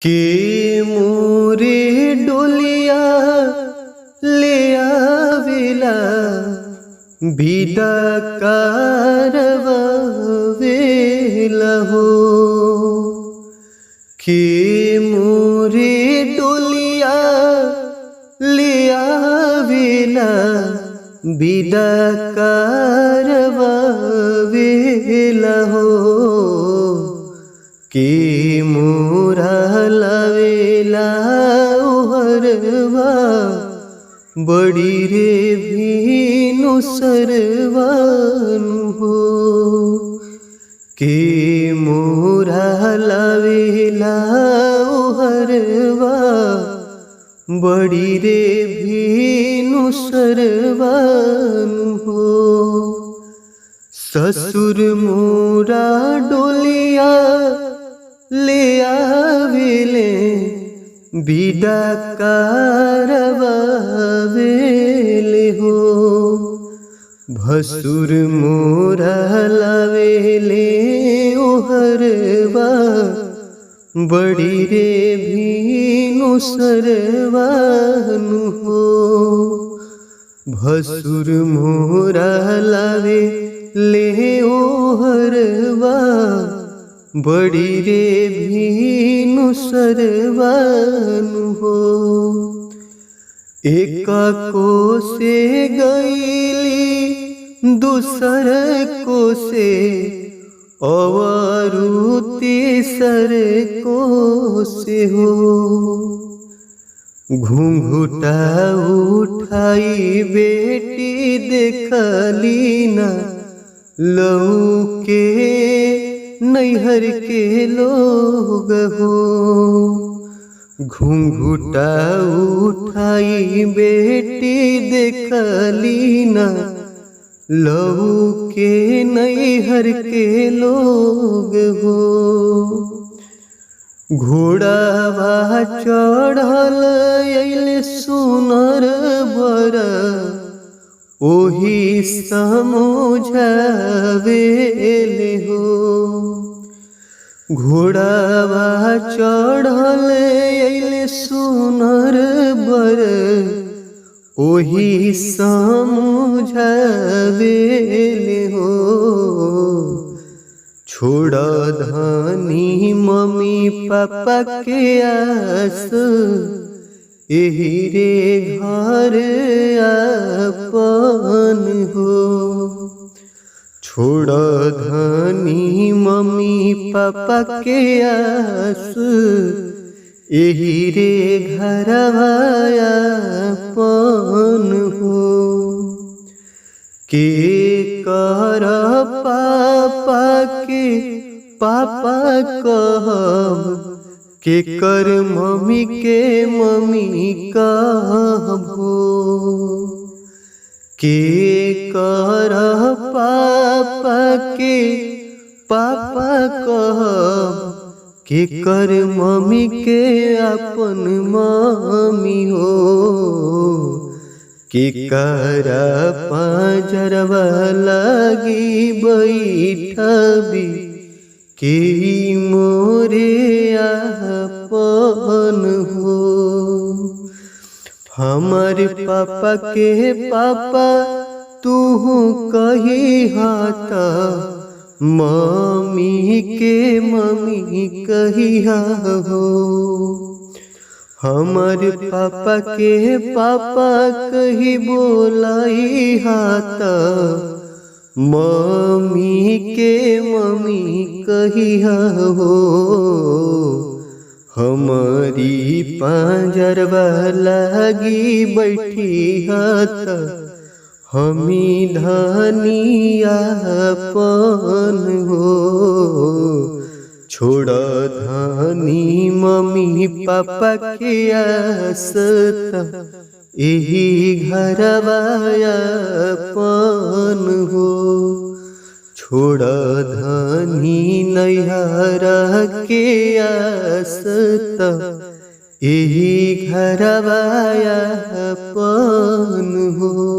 के मोरे डोलिया ले आवेला विदा कारवावेला हो। के मोरे डोलिया ले आवेला विदा कारवावेला हो। के मोरा लावेला ओहरवा बड़ी रे भीनु सरवानु हो। के मोरा लावेला ओहरवा बड़ी रे भीनु सरवानु हो। ससुर मोरा डोलिया ले आवेले विदा कारवावेले हो। भसुर मोरा लावेले ओहरवा बड़ी रे भीनु सरवानु हो। भसुर मोरा लावे ले ओहरवा बड़ी रे भीनु सरवानु हो। एका को से गईली दूसर को से अवरु तीसर को से हो। घूंघुटा उठाई बेटी देखली ना लौके नैहर के लोग हो। घूंघुटा उठाई बेटी देखली ना लौके नैहर के लोग हो। घोड़ावा चढ़ल अइले सुनर बर ओही समझावेले हो। घोड़ावा चढ़ल अइले सुनर बर ओही समझावेले हो। छोड़ धनी मम्मी पापा के आस एही रे घर आपन हो। छोड़ धनी मम्मी पापा के आस एही रे घर आपन हो। के कर पापा के पापा कहब के कर मम्मी के मम्मी कहबो। के कर पापा के पापा कहब के कर मम्मी के अपन मम्मी हो। के कर पांजरवा लगी बैठबी के मोरे आपन हो। हमर पापा के पापा तू कही हाथ मम्मी के मम्मी कही हो। हमर पापा के पापा कही बोलाई हाथ मम्मी के मम्मी कही हो। हमारी पांजरवा लगी बैठी हाथ हमी धनिया अपन हो। छोड़ धनी मम्मी पापा के आसत एही घरवा आपन हो। छोड़ धनी नैहर के आसत एही घरवा आपन हो।